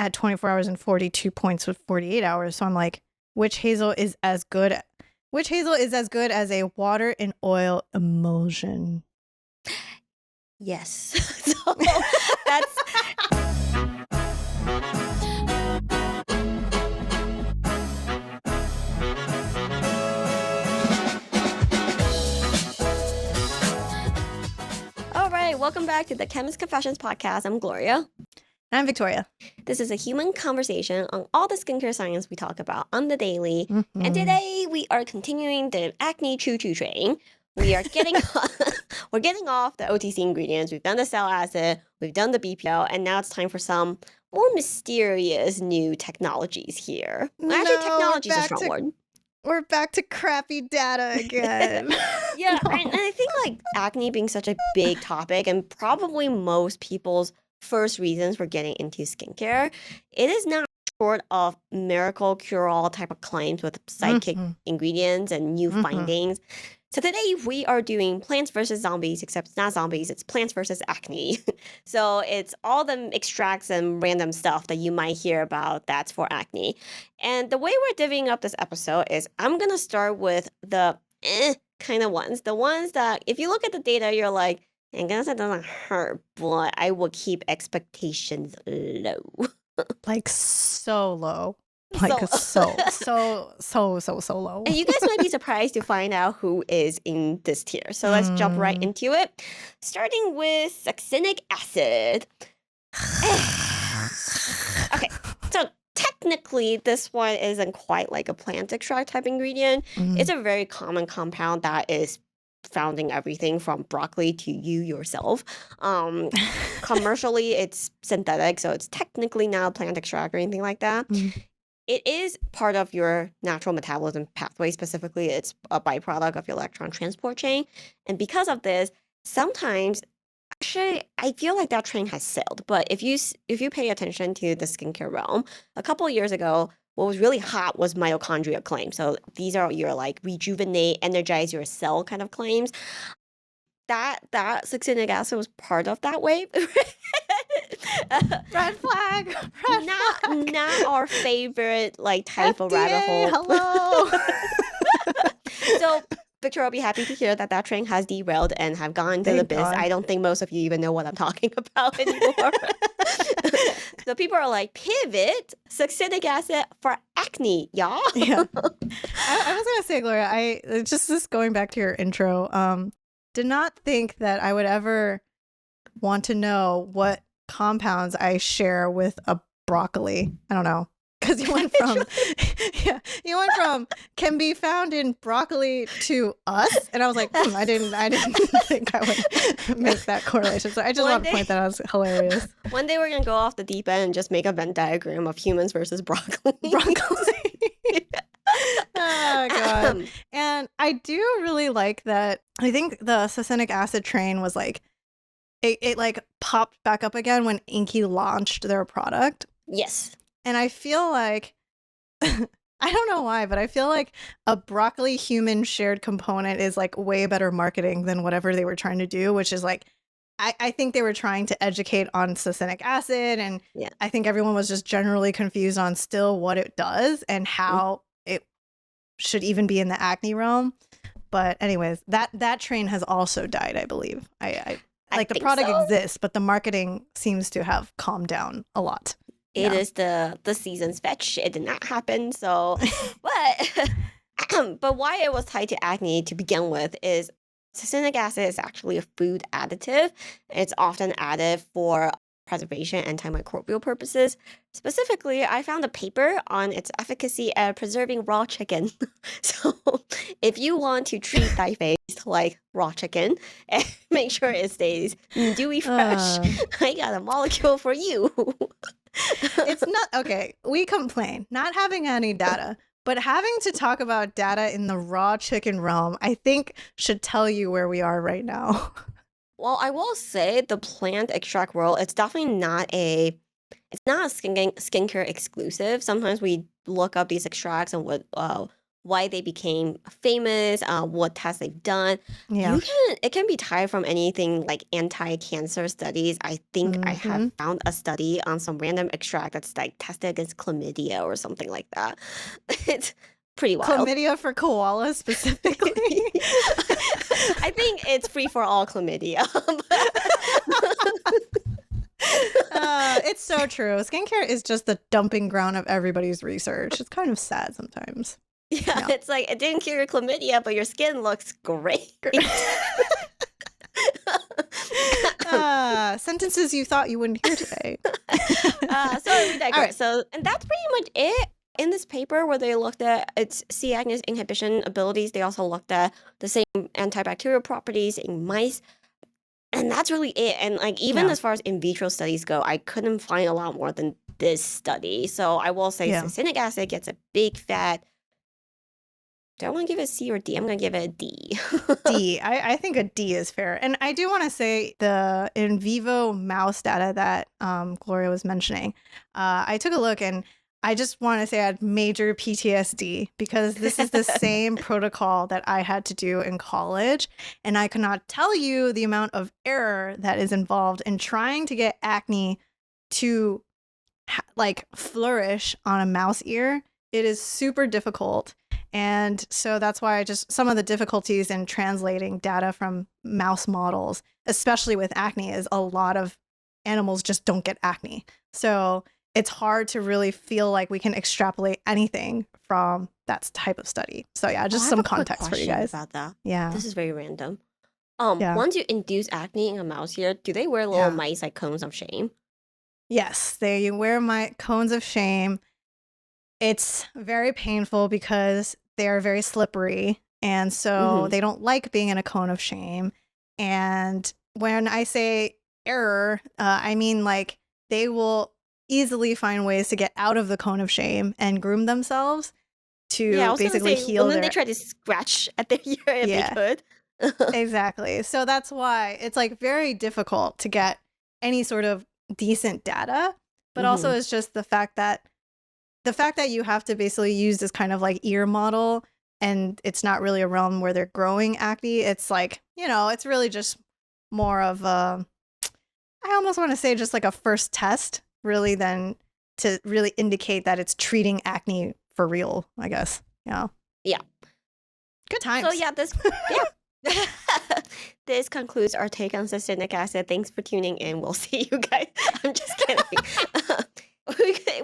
at 24 hours and 42 points with 48 hours. So I'm like, which Hazel is as good as a water and oil emulsion? Yes. So that's... All right, welcome back to the Chemist Confessions podcast. I'm Gloria. And I'm Victoria. This is a human conversation on all the skincare science we talk about on the daily. Mm-hmm. And today we are continuing the acne choo-choo train. We are getting we're getting off the OTC ingredients. We've done the cell acid, we've done the BPL, and now it's time for some more mysterious new technologies here. Actually, technology is a strong word. We're back to crappy data again. Yeah, and I think like acne being such a big topic and probably most people's first reasons for getting into skincare, it is not short of miracle cure-all type of claims with psychic ingredients and new findings. So today we are doing plants versus zombies, except it's not zombies, it's plants versus acne. So it's all the extracts and random stuff that you might hear about that's for acne. And the way we're divvying up this episode is I'm going to start with the kind of ones. The ones that if you look at the data, you're like, I guess it doesn't hurt, but I will keep expectations low. Like so low. Like so low. And you guys might be surprised to find out who is in this tier. So let's jump right into it. Starting with succinic acid. Okay, so technically this one isn't quite like a plant extract type ingredient. It's a very common compound that is found in everything from broccoli to you yourself. Commercially, it's synthetic, so it's technically not a plant extract or anything like that. It is part of your natural metabolism pathway. Specifically, it's a byproduct of your electron transport chain. And because of this, sometimes, actually, I feel like that train has sailed. But if you pay attention to the skincare realm, a couple of years ago, what was really hot was mitochondria claims. So these are your like rejuvenate, energize your cell kind of claims. That succinic acid was part of that wave. Red flag. Not our favorite like type FDA, of rabbit hole. Hello. So Victoria will be happy to hear that train has derailed and have gone to the abyss. I don't think most of you even know what I'm talking about anymore. So people are like, pivot, succinic acid for acne, y'all. Yeah. I was gonna say, Gloria, just going back to your intro, did not think that I would ever want to know what compounds I share with a broccoli. I don't know. Because you went from can be found in broccoli to us, and I was like, I didn't think I would make that correlation. So I just want to point that out as hilarious. One day we're gonna go off the deep end and just make a Venn diagram of humans versus broccoli. Oh god! And I do really like that. I think the succinic acid train was like, it like popped back up again when Inky launched their product. Yes. And I feel like, I don't know why, but I feel like a broccoli human shared component is like way better marketing than whatever they were trying to do, which is like, I think they were trying to educate on succinic acid. And I think everyone was just generally confused on still what it does and how it should even be in the acne realm. But anyways, that train has also died, I believe. I like the product exists, but the marketing seems to have calmed down a lot. It is the season's fetch. It did not happen. So, but why it was tied to acne to begin with is succinic acid is actually a food additive. It's often added for preservation and antimicrobial purposes. Specifically, I found a paper on its efficacy at preserving raw chicken. So if you want to treat thy face like raw chicken and make sure it stays dewy fresh, I got a molecule for you. It's not okay. We complain not having any data, but having to talk about data in the raw chicken realm, I think should tell you where we are right now. Well, I will say the plant extract world, it's definitely not a skincare exclusive. Sometimes we look up these extracts and why they became famous, what tests they've done. Yeah. It can be tied from anything like anti-cancer studies. I think I have found a study on some random extract that's like tested against chlamydia or something like that. It's pretty wild. Chlamydia for koalas specifically. I think it's free for all chlamydia. It's so true. Skincare is just the dumping ground of everybody's research. It's kind of sad sometimes. Yeah, it's like it didn't cure your chlamydia, but your skin looks great. Sentences you thought you wouldn't hear today. So we digress. Right. So, and that's pretty much it. In this paper where they looked at its C. acnes inhibition abilities, they also looked at the same antibacterial properties in mice. And that's really it. And like even as far as in vitro studies go, I couldn't find a lot more than this study. So I will say succinic acid gets a big fat. Do I want to give it a C or D? I'm going to give it a D. D. I think a D is fair. And I do want to say the in vivo mouse data that Gloria was mentioning, I took a look and I just want to say I had major PTSD because this is the same protocol that I had to do in college. And I cannot tell you the amount of error that is involved in trying to get acne to like flourish on a mouse ear. It is super difficult. And so that's why some of the difficulties in translating data from mouse models, especially with acne, is a lot of animals just don't get acne. So it's hard to really feel like we can extrapolate anything from that type of study. So yeah, just some context for you guys about that. Yeah, this is very random. Once you induce acne in a mouse ear, do they wear little mice like cones of shame? Yes, they wear my cones of shame. It's very painful because they are very slippery, and so they don't like being in a cone of shame. And when I say error, I mean like they will easily find ways to get out of the cone of shame and groom themselves to basically heal then they try to scratch at their ear if they could. Exactly. So that's why it's like very difficult to get any sort of decent data, but also it's just the fact that you have to basically use this kind of like ear model, and it's not really a realm where they're growing acne. It's like, it's really just more of I almost want to say just like a first test really than to really indicate that it's treating acne for real, I guess. Yeah. Good times. So this concludes our take on succinic acid. Thanks for tuning in. We'll see you guys. I'm just kidding.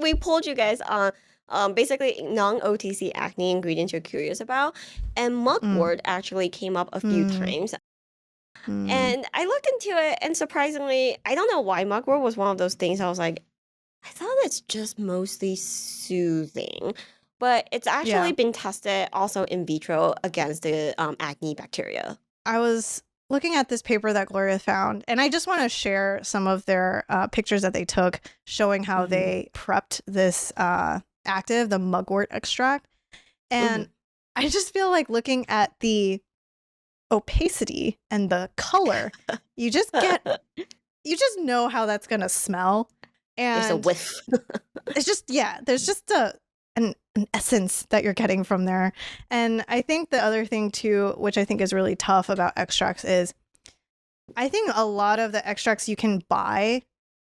We pulled you guys on basically non-OTC acne ingredients you're curious about. And Mugwort actually came up a few times. And I looked into it, and surprisingly, I don't know why Mugwort was one of those things I was like, I thought it's just mostly soothing. But it's actually been tested also in vitro against the acne bacteria. I was looking at this paper that Gloria found, and I just want to share some of their pictures that they took showing how they prepped this active, the mugwort extract. And I just feel like looking at the opacity and the color, you just know how that's going to smell. And there's a whiff. It's just, there's just an essence that you're getting from there. And I think the other thing too, which I think is really tough about extracts, is I think a lot of the extracts you can buy,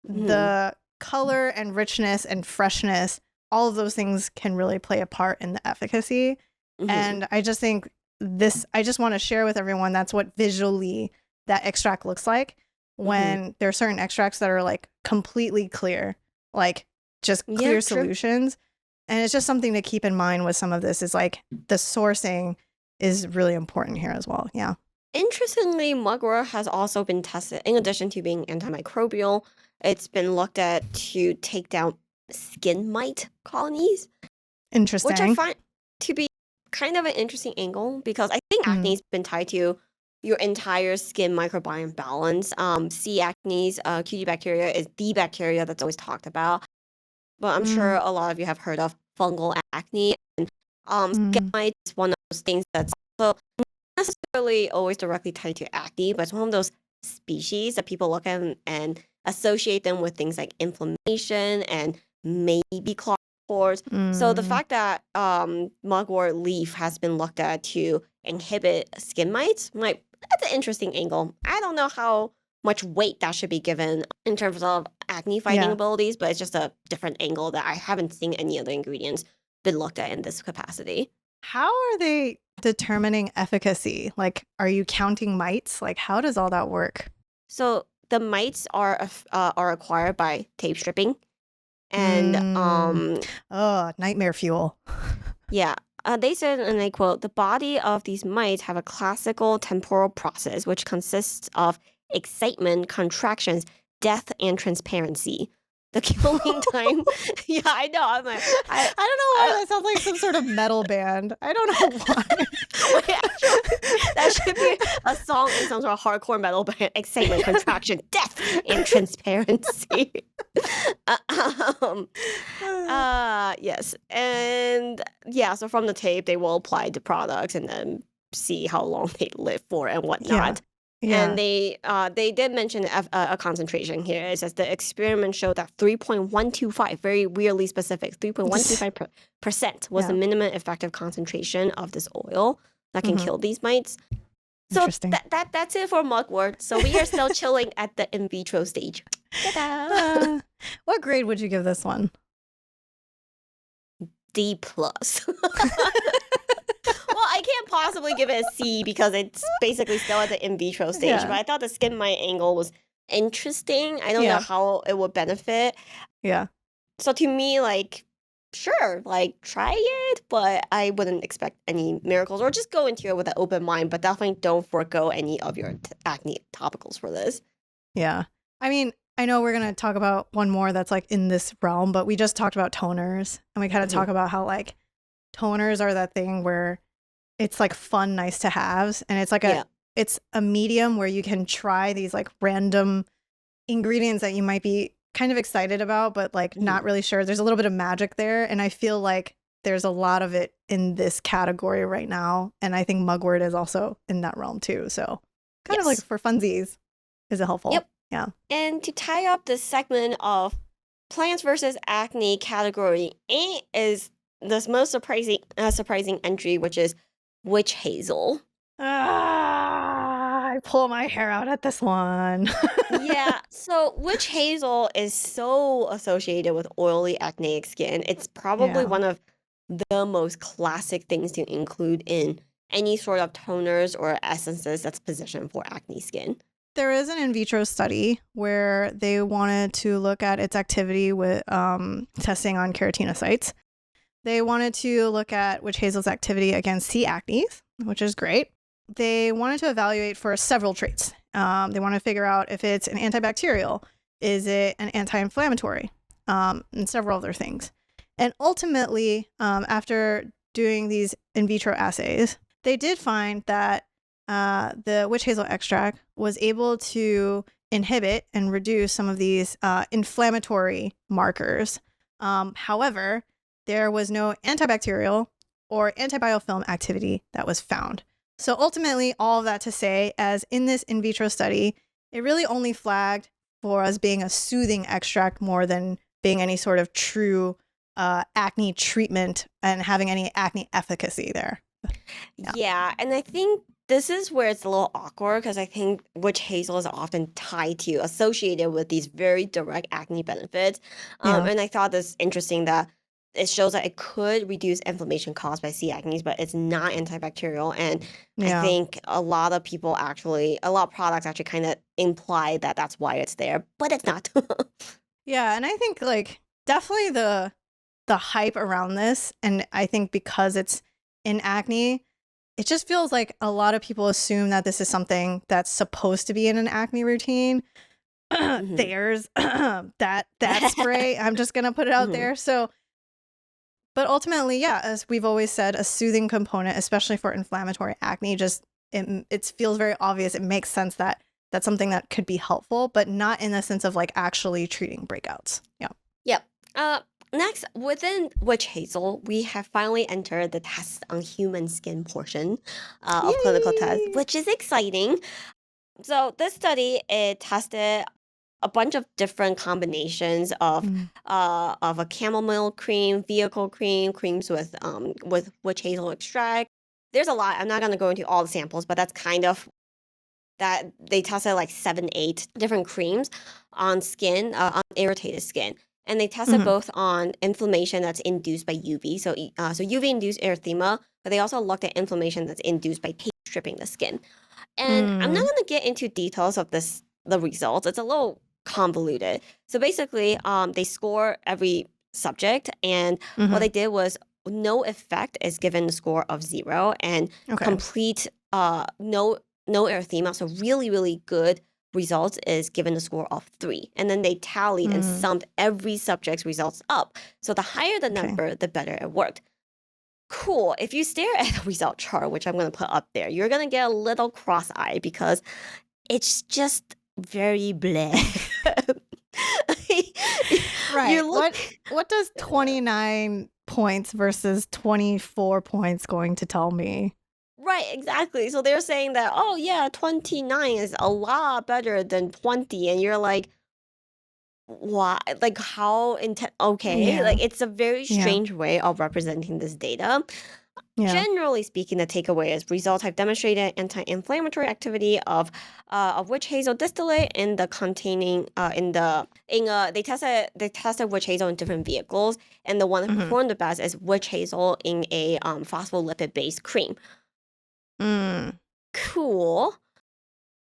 the color and richness and freshness, all of those things can really play a part in the efficacy. And I just think I just want to share with everyone that's what visually that extract looks like when there are certain extracts that are like completely clear, like just clear solutions. And it's just something to keep in mind with some of this is like the sourcing is really important here as well. Yeah. Interestingly, mugwort has also been tested, in addition to being antimicrobial, it's been looked at to take down skin mite colonies. Interesting. Which I find to be kind of an interesting angle because I think acne's been tied to your entire skin microbiome balance. C. acnes, QG bacteria is the bacteria that's always talked about. But I'm sure a lot of you have heard of fungal acne. And skin mite is one of those things that's also not necessarily always directly tied to acne, but it's one of those species that people look at and associate them with things like inflammation and maybe clogged pores. So the Mm. fact that mugwort leaf has been looked at to inhibit skin mites, like that's an interesting angle. I don't know how much weight that should be given in terms of acne fighting Yeah. abilities, but it's just a different angle that I haven't seen any other ingredients been looked at in this capacity. How are they determining efficacy? Like, are you counting mites? Like, how does all that work? So the mites are acquired by tape stripping, and Oh, nightmare fuel. yeah. They said, and I quote, the body of these mites have a classical temporal process which consists of excitement, contractions, death, and transparency. The killing time. Yeah, I know. I'm like, I don't know why that sounds like some sort of metal band. I don't know why. Wait, actually, that should be a song in some sort of hardcore metal band. Excitement, contraction, death, and transparency. Yes. And yeah, so from the tape, they will apply the products and then see how long they live for and whatnot. Yeah. And they did mention a concentration here. It says the experiment showed that 3.125, very weirdly specific, 3.125% was the Yeah. minimum effective concentration of this oil that can Mhm. kill these mites. So Interesting. that's it for mugwort. So we are still chilling at the in vitro stage. Ta-da! What grade would you give this one? D plus. Well, I can't possibly give it a C because it's basically still at the in vitro stage. Yeah. But I thought the skin mite angle was interesting. I don't Yeah. know how it would benefit. Yeah. So to me, like, sure, like try it, but I wouldn't expect any miracles or just go into it with an open mind. But definitely don't forego any of your acne topicals for this. Yeah. I mean, I know we're going to talk about one more that's like in this realm, but we just talked about toners and we kind of talk about how like toners are that thing where it's like fun, nice to haves. And it's like it's a medium where you can try these like random ingredients that you might be kind of excited about, but like not really sure. There's a little bit of magic there. And I feel like there's a lot of it in this category right now. And I think mugwort is also in that realm too. So kind of like for funsies, is it helpful? Yep. Yeah. And to tie up this segment of plants versus acne category, is this most surprising entry, which is witch hazel. I pull my hair out at this one. Yeah, so witch hazel is so associated with oily acneic skin. It's probably one of the most classic things to include in any sort of toners or essences that's positioned for acne skin. There is an in vitro study where they wanted to look at its activity with testing on keratinocytes. They wanted to look at witch hazel's activity against C. acnes, which is great. They wanted to evaluate for several traits. They want to figure out if it's an antibacterial, is it an anti-inflammatory, and several other things. And ultimately, after doing these in vitro assays, they did find that the witch hazel extract was able to inhibit and reduce some of these inflammatory markers. However, there was no antibacterial or antibiofilm activity that was found. So ultimately, all of that to say, as in this in vitro study, it really only flagged for us being a soothing extract more than being any sort of true acne treatment and having any acne efficacy there. Yeah, and I think this is where it's a little awkward because I think witch hazel is often tied to, associated with these very direct acne benefits. And I thought this interesting that it shows that it could reduce inflammation caused by C. acnes, but it's not antibacterial. And I think a lot of products actually kind of imply that that's why it's there, but it's not. Yeah, and I think like definitely the hype around this, and I think because it's in acne, it just feels like a lot of people assume that this is something that's supposed to be in an acne routine. There's that spray. I'm just gonna put it out there. So, but ultimately, yeah, as we've always said, a soothing component, especially for inflammatory acne, just it feels very obvious. It makes sense that that's something that could be helpful, but not in the sense of like actually treating breakouts. Yeah. Yep. Next, within witch hazel, we have finally entered the test on human skin portion of clinical tests, which is exciting. So this study, it tested a bunch of different combinations of a chamomile cream, vehicle cream, creams with witch hazel extract. There's a lot. I'm not gonna go into all the samples, but that's kind of that they tested like 7, 8 different creams on skin, on irritated skin. And they tested both on inflammation that's induced by UV, so UV-induced erythema, but they also looked at inflammation that's induced by tape stripping the skin. And I'm not going to get into details of the results. It's a little convoluted. So basically, they score every subject, and what they did was no effect is given a score of 0, and complete no erythema, so really, really good results is given a score of 3. And then they tallied and summed every subject's results up. So the higher the number, the better it worked. Cool. If you stare at the result chart, which I'm going to put up there, you're going to get a little cross-eyed because it's just very bleh. Right. What does 29 points versus 24 points going to tell me? Right, exactly. So they're saying that, oh yeah, 29 is a lot better than 20. And you're like, why? Like, how intense? Okay. Like, it's a very strange way of representing this data. Generally speaking, the takeaway is results have demonstrated anti-inflammatory activity of witch hazel distillate in the containing they tested witch hazel in different vehicles, and the one that performed the best is witch hazel in a phospholipid based cream. Cool.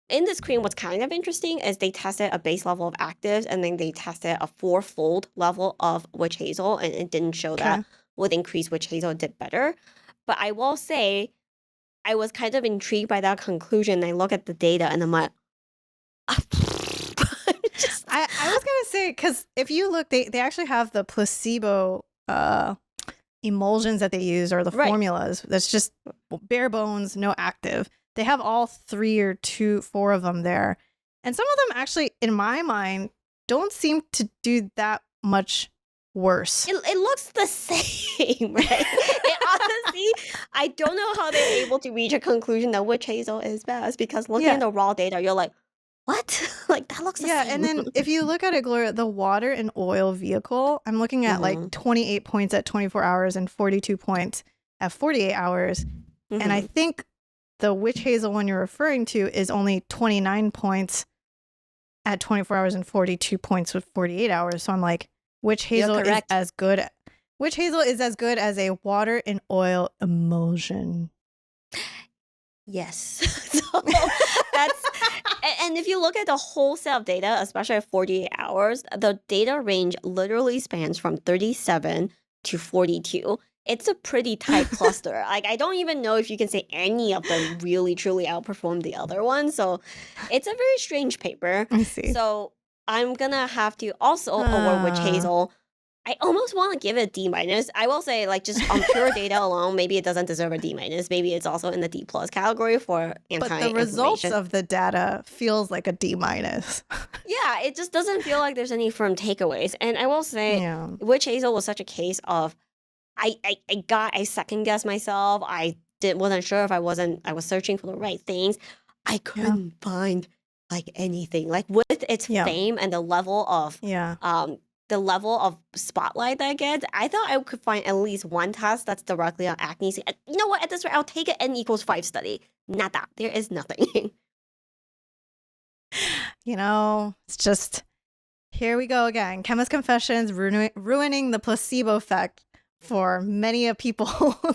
In this cream, what's kind of interesting is they tested a base level of actives, and then they tested a 4-fold level of witch hazel, and it didn't show that with increased witch hazel it did better. But I will say, I was kind of intrigued by that conclusion. I look at the data and I'm like, I was gonna say, because if you look, they actually have the placebo emulsions that they use, or the formulas. That's just bare bones, no active. They have all 3 or 4 of them there. And some of them actually, in my mind, don't seem to do that much worse. It looks the same, right? Honestly, I don't know how they're able to reach a conclusion that witch hazel is best, because looking at the raw data, you're like, what? Like, that looks the same. And then if you look at it, Gloria, the water and oil vehicle, I'm looking at like 28 points at 24 hours and 42 points at 48 hours. And I think the witch hazel one you're referring to is only 29 points at 24 hours and 42 points with 48 hours. So I'm like, witch hazel is as good. Witch hazel is as good as a water and oil emulsion. Yes. So that's, and if you look at the whole set of data, especially at 48 hours, the data range literally spans from 37 to 42. It's a pretty tight cluster. Like, I don't even know if you can say any of them really truly outperform the other one. So it's a very strange paper. I see. So I'm gonna have to also award witch hazel. I almost want to give it a D-. I will say, like, just on pure data alone, maybe it doesn't deserve a D-. Maybe it's also in the D+ category for anti-inflammation. But the results of the data feels like a D-. Yeah, it just doesn't feel like there's any firm takeaways. And I will say, witch hazel was such a case of, I second guessed myself. I wasn't sure if I was searching for the right things. I couldn't find like anything. Like, with its fame and the level of spotlight that it gets, I thought I could find at least one test that's directly on acne. You know what? At this rate, I'll take an N=5 study. Nada. There is nothing. It's just, here we go again. Chemist Confessions ruining the placebo effect for many of people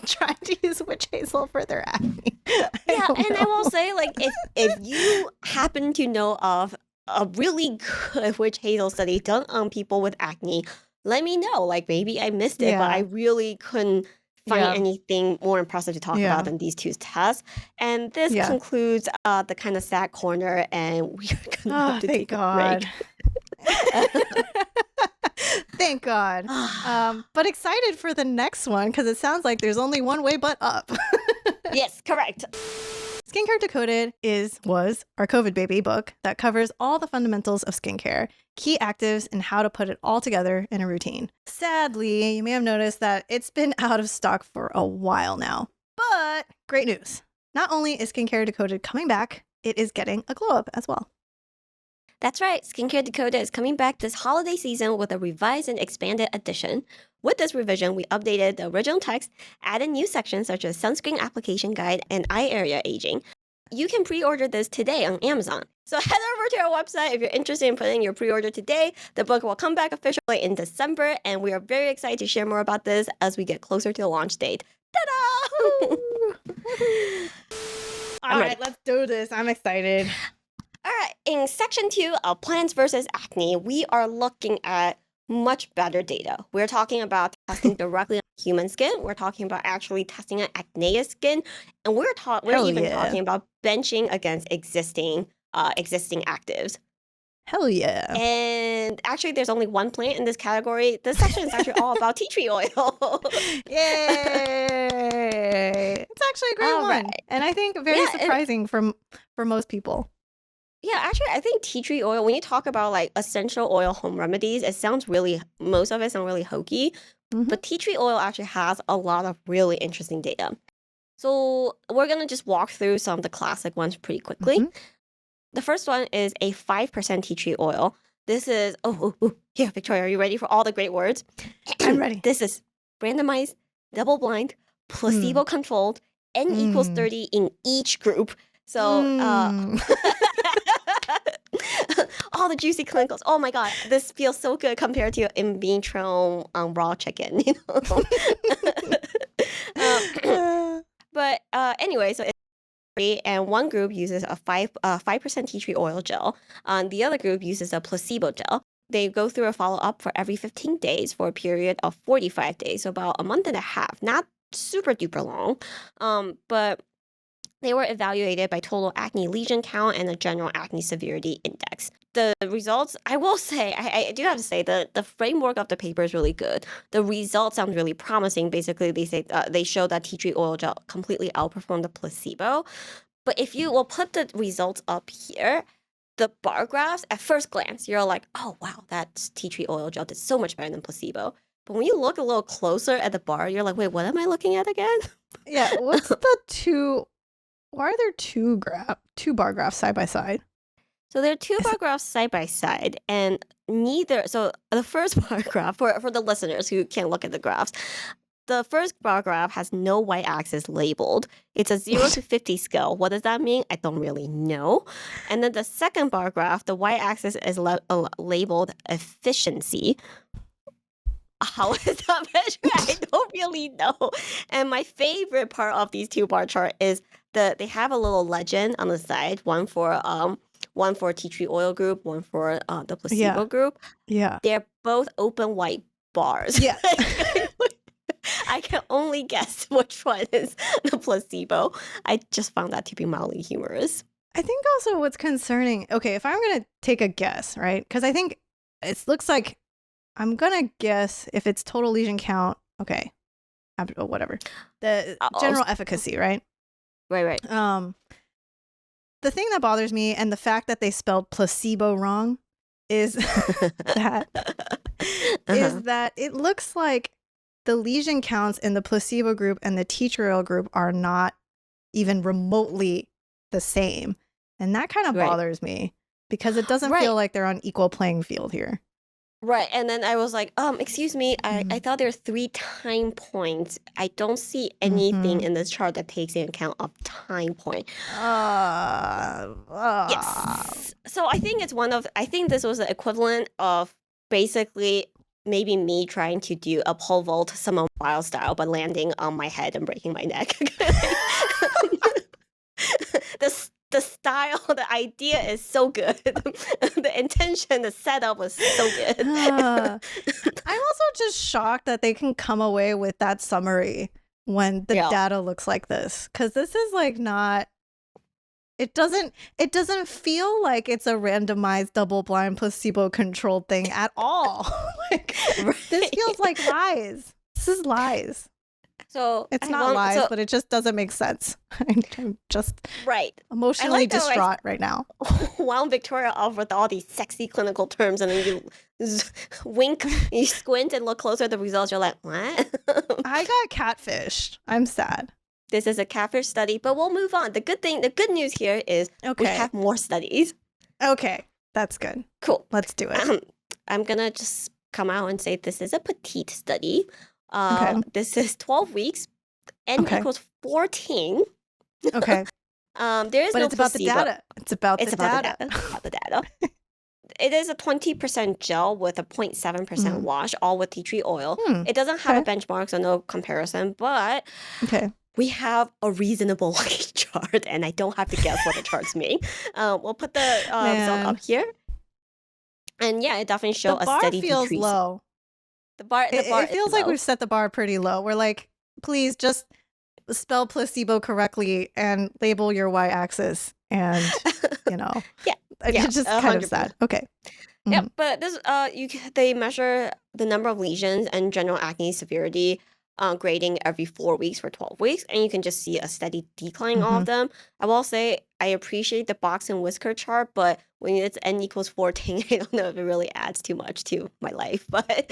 trying to use witch hazel for their acne. I will say, like, if you happen to know of a really good witch hazel study done on people with acne, let me know. Like, maybe I missed it, but I really couldn't find anything more impressive to talk about than these 2 tests. And this concludes the kind of sad corner, and we are gonna have to take a break. Thank God. But excited for the next one, because it sounds like there's only one way but up. Yes, correct. Skincare Decoded was our COVID baby book that covers all the fundamentals of skincare, key actives, and how to put it all together in a routine. Sadly, you may have noticed that it's been out of stock for a while now. But great news. Not only is Skincare Decoded coming back, it is getting a glow up as well. That's right, Skincare Decoded is coming back this holiday season with a revised and expanded edition. With this revision, we updated the original text, added new sections such as sunscreen application guide and eye area aging. You can pre-order this today on Amazon. So head over to our website if you're interested in putting your pre-order today. The book will come back officially in December, and we are very excited to share more about this as we get closer to the launch date. Ta-da! All right, let's do this. I'm excited. All right, in section 2 of Plants versus Acne, we are looking at much better data. We're talking about testing directly on human skin. We're talking about actually testing on acneous skin, and we're even talking about benching against existing actives. Hell yeah. And actually, there's only one plant in this category. This section is actually all about tea tree oil. Yay! It's actually a great one. Right. And I think very surprising for most people. Yeah, actually, I think tea tree oil, when you talk about like essential oil home remedies, most of it sounds really hokey. But tea tree oil actually has a lot of really interesting data. So we're going to just walk through some of the classic ones pretty quickly. The first one is a 5% tea tree oil. This is, here, Victoria, are you ready for all the great words? I'm ready. This is randomized, double-blind, placebo-controlled, N equals 30 in each group. So, all the juicy clinicals. Oh my God, this feels so good compared to in vitro raw chicken, you know? But anyway, so and one group uses a 5% tea tree oil gel. The other group uses a placebo gel. They go through a follow-up for every 15 days for a period of 45 days, so about a month and a half. Not super duper long, but they were evaluated by total acne lesion count and the general acne severity index. The results, I will say, I do have to say, the framework of the paper is really good. The results sound really promising. Basically, they say they show that tea tree oil gel completely outperformed the placebo. But if you will put the results up here, the bar graphs, at first glance, you're like, oh, wow, that tea tree oil gel did so much better than placebo. But when you look a little closer at the bar, you're like, wait, what am I looking at again? Yeah, what's the two... Why are there two bar graphs side by side? So there are two bar graphs side by side, and neither. So the first bar graph, for the listeners who can't look at the graphs, the first bar graph has no y-axis labeled. It's a 0 to 50 scale. What does that mean? I don't really know. And then the second bar graph, the y-axis is labeled efficiency. How is that measured? I don't really know. And my favorite part of these two bar chart is they have a little legend on the side, one for tea tree oil group, one for the placebo group. Yeah. They're both open white bars. Yeah. I can only guess which one is the placebo. I just found that to be mildly humorous. I think also what's concerning, okay, if I'm going to take a guess, right? Because I think it looks like I'm going to guess if it's total lesion count, okay, whatever. The general efficacy, right? Right. The thing that bothers me and the fact that they spelled placebo wrong is that it looks like the lesion counts in the placebo group and the tea tree oil group are not even remotely the same. And that kind of bothers me because it doesn't feel like they're on equal playing field here. Right. And then I was like, excuse me, I thought there were 3 time points. I don't see anything in this chart that takes into account of time point. Yes. So I think I think this was the equivalent of basically maybe me trying to do a pole vault Simone Biles style, but landing on my head and breaking my neck. The style, the idea is so good. The intention, the setup was so good. I'm also just shocked that they can come away with that summary when the data looks like this. Because this is like not... It doesn't feel like it's a randomized double-blind placebo-controlled thing at all. This feels like lies. This is lies. So it's not lies, but it just doesn't make sense. I'm just emotionally distraught right now. Wound Victoria off with all these sexy clinical terms, and then you wink, you squint and look closer at the results. You're like, what? I got catfished. I'm sad. This is a catfish study, but we'll move on. The good news here is we have more studies. Okay. That's good. Cool. Let's do it. I'm gonna just come out and say this is a petite study. Okay. This is 12 weeks. N Okay. equals 14. Okay. There is But no it's about the placebo. data. It's about the data. It's about the data. It is a 20% gel with a 0.7% wash, all with tea tree oil. It doesn't have a benchmark, so no comparison, but we have a reasonable looking chart, and I don't have to guess what the charts mean. We'll put the result up here. And yeah, it definitely shows a steady decrease. The bar feels low. The bar it feels like we've set the bar pretty low. We're like, please just spell placebo correctly and label your y-axis, and it's just 100%. Kind of sad. Okay. Yeah, but this they measure the number of lesions and general acne severity grading every 4 weeks for 12 weeks, and you can just see a steady decline in all of them. I will say I appreciate the box and whisker chart, but when it's N equals 14, I don't know if it really adds too much to my life. But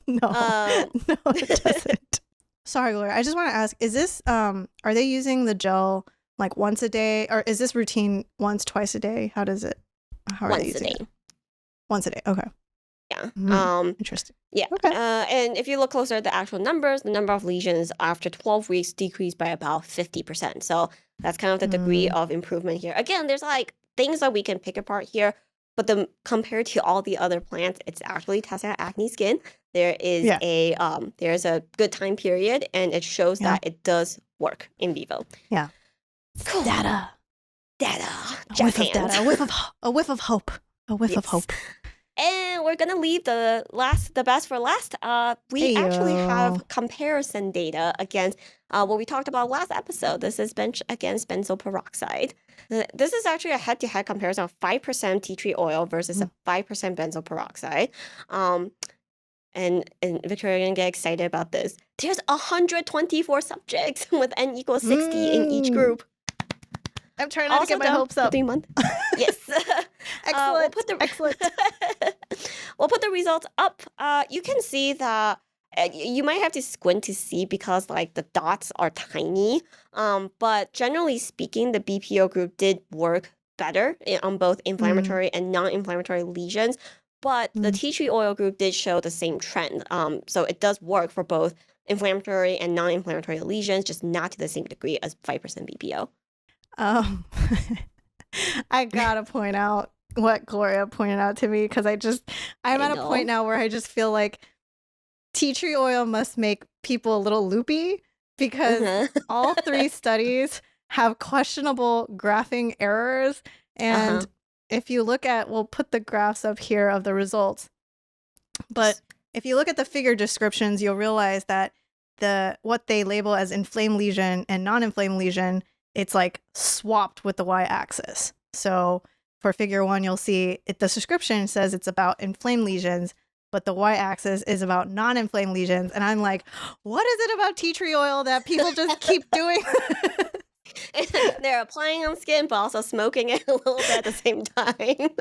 no, it doesn't. Sorry, Gloria. I just want to ask: is this are they using the gel like once a day, or is this routine once, twice a day? How does it? How are they using it? Once a day. Okay. Yeah. Interesting. Yeah. Okay. And if you look closer at the actual numbers, the number of lesions after 12 weeks decreased by about 50%. So that's kind of the degree of improvement here. Again, there's like things that we can pick apart here, but compared to all the other plants, it's actually testing acne skin. There is there's a good time period, and it shows that it does work in vivo. Yeah. Cool. Data. A whiff of data. A whiff of hope. A whiff of hope. And we're gonna leave the best for last. We actually have comparison data against what we talked about last episode. This is against benzoyl peroxide. This is actually a head-to-head comparison of 5% tea tree oil versus a 5% benzoyl peroxide. And Victoria, you're gonna get excited about this. There's 124 subjects with N equals 60 in each group. I'm trying not to get my hopes up. 3 months. Yes. Excellent. Excellent. We'll put the results up. You can see that you might have to squint to see because like the dots are tiny. But generally speaking, the BPO group did work better on both inflammatory and non-inflammatory lesions. But the tea tree oil group did show the same trend. So it does work for both inflammatory and non-inflammatory lesions, just not to the same degree as 5% BPO. I gotta point out what Gloria pointed out to me, because I'm at a point now where I just feel like tea tree oil must make people a little loopy, because all 3 studies have questionable graphing errors. And if you look at, we'll put the graphs up here of the results, but if you look at the figure descriptions, you'll realize that what they label as inflamed lesion and non-inflamed lesion, it's like swapped with the y-axis. So for figure 1, you'll see the description says it's about inflamed lesions, but the y-axis is about non-inflamed lesions. And I'm like, what is it about tea tree oil that people just keep doing? They're applying on skin, but also smoking it a little bit at the same time.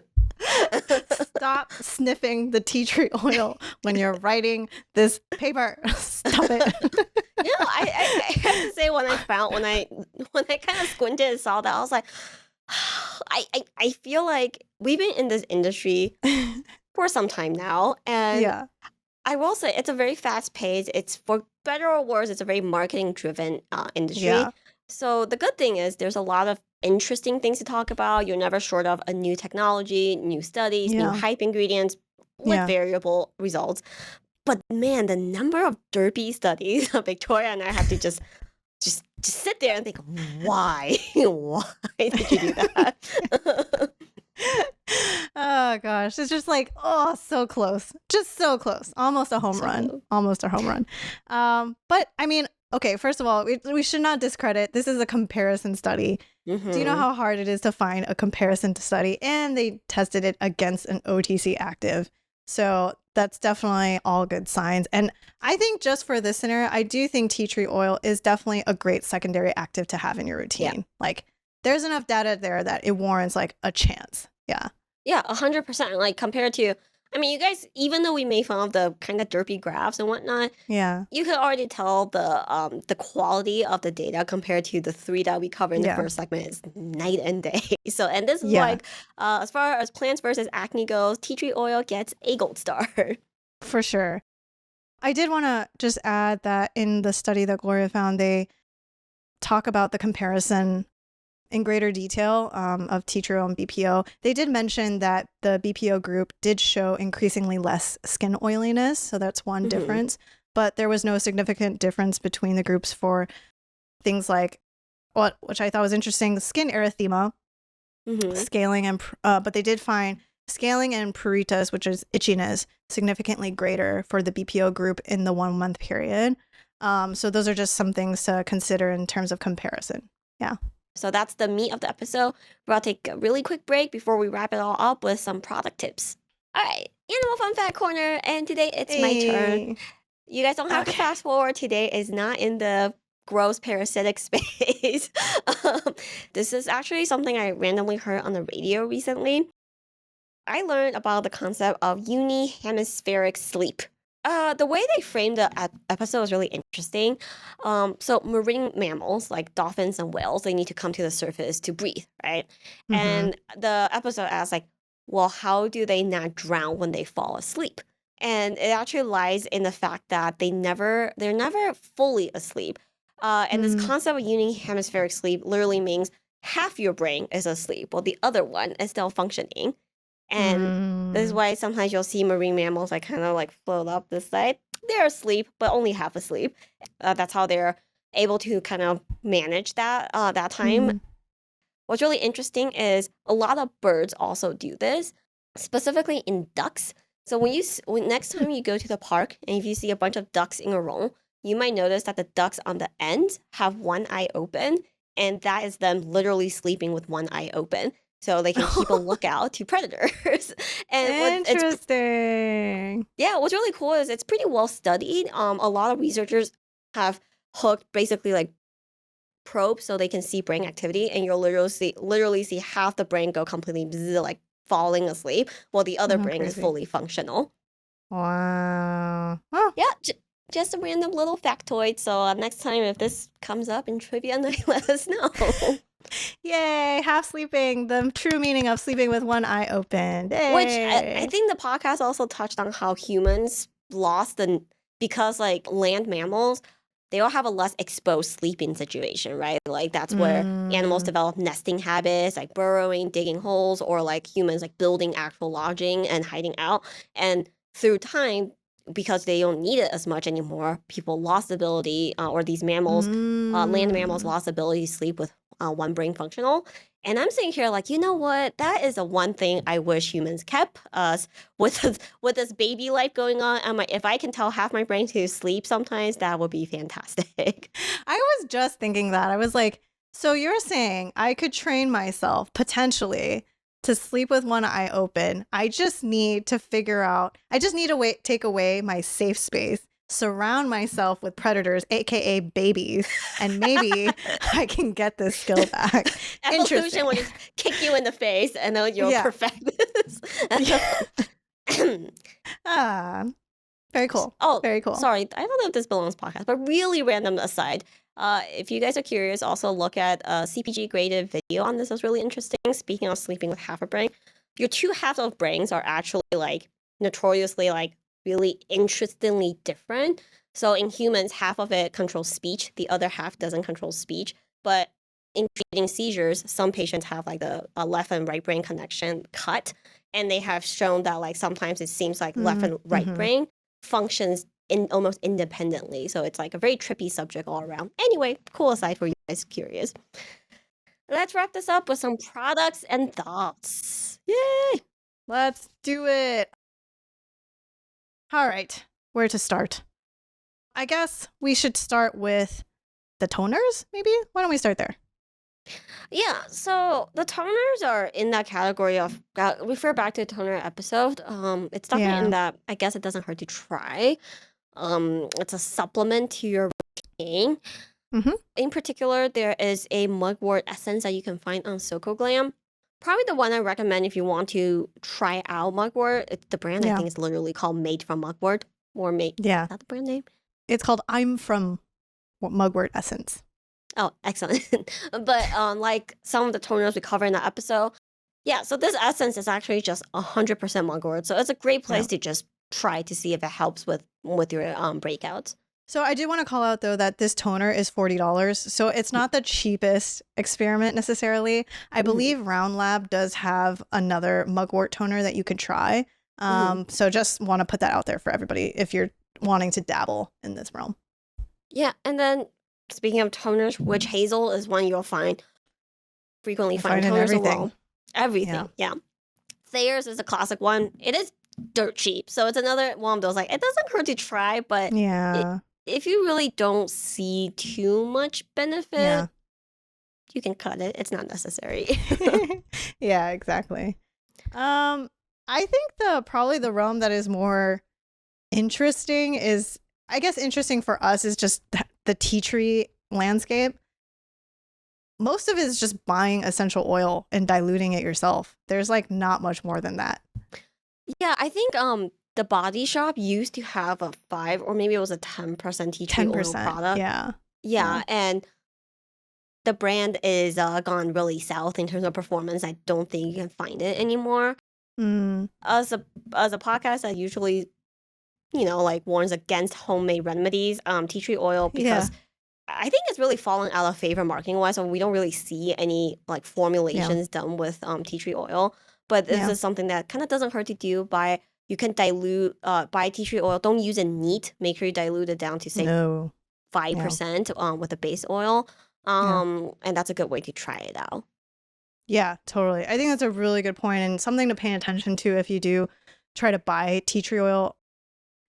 Stop sniffing the tea tree oil when you're writing this paper. Stop it. I have to say, when I kind of squinted and saw that, I was like, I feel like we've been in this industry for some time now, and I will say it's a very fast paced. It's, for better or worse, it's a very marketing driven industry. Yeah. So the good thing is there's a lot of interesting things to talk about. You're never short of a new technology, new studies, new hype ingredients with variable results. But man, the number of derpy studies, Victoria and I have to just sit there and think, why? Why did you do that? Oh gosh, it's just like, so close, just so close, almost a home run. But I mean, okay, first of all, we should not discredit, this is a comparison study. Do you know how hard it is to find a comparison to study? And they tested it against an OTC active. So that's definitely all good signs. And I think just for this listener, I do think tea tree oil is definitely a great secondary active to have in your routine. Yeah. Like, there's enough data there that it warrants like a chance. Yeah. Yeah, 100%. Like, compared to I mean, you guys, even though we made fun of the kind of derpy graphs and whatnot, Yeah. you could already tell the quality of the data compared to the 3 that we covered in the Yeah. first segment is night and day. So, and this is Yeah. like, as far as plants versus acne goes, tea tree oil gets a gold star. For sure. I did want to just add that in the study that Gloria found, they talk about the comparison in greater detail of tea tree oil and BPO. They did mention that the BPO group did show increasingly less skin oiliness. So that's one difference. But there was no significant difference between the groups for things like, which I thought was interesting, skin erythema, scaling, and but they did find scaling and pruritus, which is itchiness, significantly greater for the BPO group in the 1 month period. So those are just some things to consider in terms of comparison. Yeah. So that's the meat of the episode. We're going to take a really quick break before we wrap it all up with some product tips. All right, Animal Fun Fact Corner, and today it's my turn. You guys don't have to fast forward. Today is not in the gross parasitic space. This is actually something I randomly heard on the radio recently. I learned about the concept of unihemispheric sleep. The way they framed the episode is really interesting. So marine mammals like dolphins and whales, they need to come to the surface to breathe, right? And the episode asks like, well, how do they not drown when they fall asleep? And it actually lies in the fact that they're never fully asleep. And this concept of unihemispheric sleep literally means half your brain is asleep while the other one is still functioning. And this is why sometimes you'll see marine mammals like kind of like float up this side. They're asleep, but only half asleep. That's how they're able to kind of manage that time. What's really interesting is a lot of birds also do this, specifically in ducks. So when next time you go to the park and if you see a bunch of ducks in a row, you might notice that the ducks on the end have one eye open, and that is them literally sleeping with one eye open. So they can keep a lookout to predators. And Interesting. what's really cool is it's pretty well studied. A lot of researchers have hooked basically like probes so they can see brain activity, and you'll literally see half the brain go completely like falling asleep while the other brain is fully functional. Wow. Huh. Yeah, just a random little factoid. So next time if this comes up in trivia night, let us know. Yay, half sleeping, the true meaning of sleeping with one eye open. Yay. Which I think the podcast also touched on how humans lost because like land mammals, they all have a less exposed sleeping situation, right? Like that's where animals develop nesting habits, like burrowing, digging holes, or like humans like building actual lodging and hiding out. And through time, because they don't need it as much anymore, people lost the ability, or these mammals, land mammals lost the ability to sleep with one brain functional. And I'm sitting here like, you know what? That is the one thing I wish humans kept us with this baby life going on. I'm like, if I can tell half my brain to sleep sometimes, that would be fantastic. I was just thinking that. I was like, so you're saying I could train myself potentially to sleep with one eye open. I just need to take away my safe space, surround myself with predators, aka babies, and maybe I can get this skill back. Evolution will just kick you in the face and then you'll perfect this. Very cool. Oh, very cool. Sorry, I don't know if this belongs podcast, but really random aside. If you guys are curious, also look at a CPG graded video on this. It was really interesting. Speaking of sleeping with half a brain, your two halves of brains are actually like notoriously like really interestingly different. So in humans, half of it controls speech, the other half doesn't control speech. But in treating seizures, some patients have like the left and right brain connection cut, and they have shown that like sometimes it seems like left and right brain functions almost independently. So it's like a very trippy subject all around. Anyway, cool aside for you guys curious. Let's wrap this up with some products and thoughts. Yay! Let's do it. All right, where to start? I guess we should start with the toners, maybe? Why don't we start there? Yeah, so the toners are in that category of, refer back to the toner episode. It's definitely in that, I guess it doesn't hurt to try. It's a supplement to your routine. In particular, there is a mugwort essence that you can find on SocoGlam. Probably the one I recommend if you want to try out Mugwort. The brand I Yeah. think is literally called Made from Mugwort or Made. Yeah. Is that the brand name? It's called I'm from Mugwort Essence. Oh, excellent. But like some of the toners we cover in the episode, yeah, so this essence is actually just 100% mugwort. So it's a great place to just try to see if it helps with your breakouts. So I do want to call out, though, that this toner is $40. So it's not the cheapest experiment necessarily. I believe Round Lab does have another mugwort toner that you could try. So just want to put that out there for everybody if you're wanting to dabble in this realm. Yeah, and then speaking of toners, witch hazel is one you'll frequently find toners everything. Everything, yeah. Thayer's is a classic one. It is dirt cheap, so it's another one of those, like, it doesn't hurt to try, but if you really don't see too much benefit, you can cut it. It's not necessary. Yeah, exactly. I think probably the realm that is more interesting is, I guess interesting for us, is just the tea tree landscape. Most of it is just buying essential oil and diluting it yourself. There's like not much more than that. Yeah, I think the Body Shop used to have a 5 or maybe it was a 10% tea tree oil product. Yeah, and the brand is gone really south in terms of performance. I don't think you can find it anymore. As a podcast that usually, like warns against homemade remedies, tea tree oil, because I think it's really fallen out of favor marketing wise, so we don't really see any like formulations done with tea tree oil. But this is something that kind of doesn't hurt to do. You can dilute buy tea tree oil. Don't use it neat. Make sure you dilute it down to say 5% with the base oil. And that's a good way to try it out. Yeah, totally. I think that's a really good point and something to pay attention to if you do try to buy tea tree oil.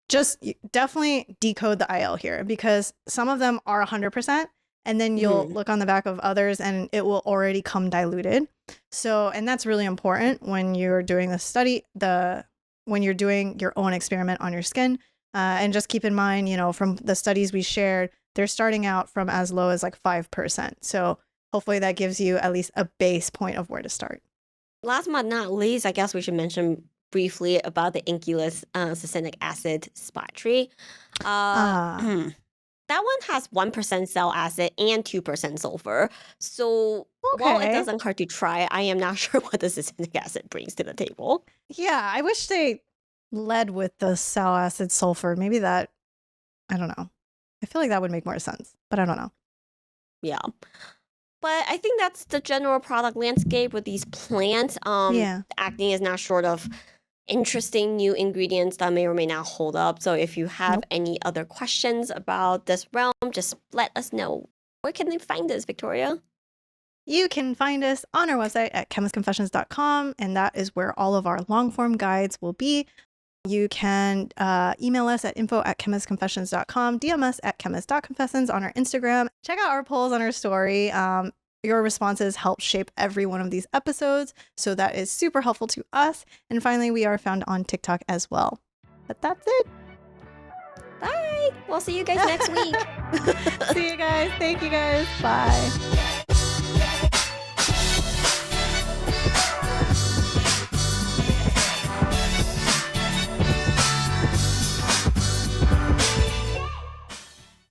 Just definitely decode the IL here, because some of them are 100%, and then you'll look on the back of others and it will already come diluted. So, and that's really important when you're doing the study, when you're doing your own experiment on your skin. And just keep in mind, from the studies we shared, they're starting out from as low as like 5%. So hopefully that gives you at least a base point of where to start. Last but not least, I guess we should mention briefly about the Inculus succinic acid spot tree. That one has 1% cell acid and 2% sulfur. So while it doesn't hurt to try, I am not sure what the succinic acid brings to the table. Yeah, I wish they led with the cell acid sulfur. Maybe that, I don't know. I feel like that would make more sense, but I don't know. Yeah. But I think that's the general product landscape with these plants. Acne is not short of interesting new ingredients that may or may not hold up. So if you have any other questions about this realm, just let us know. Where can they find us, Victoria? You can find us on our website at chemistconfessions.com, and that is where all of our long-form guides will be. You can email us at info@chemistconfessions.com, DM us at chemist.confessions on our Instagram. Check out our polls on our story. Your responses help shape every one of these episodes, so that is super helpful to us. And finally, we are found on TikTok as well. But that's it. Bye. We'll see you guys next week. See you guys. Thank you guys. Bye.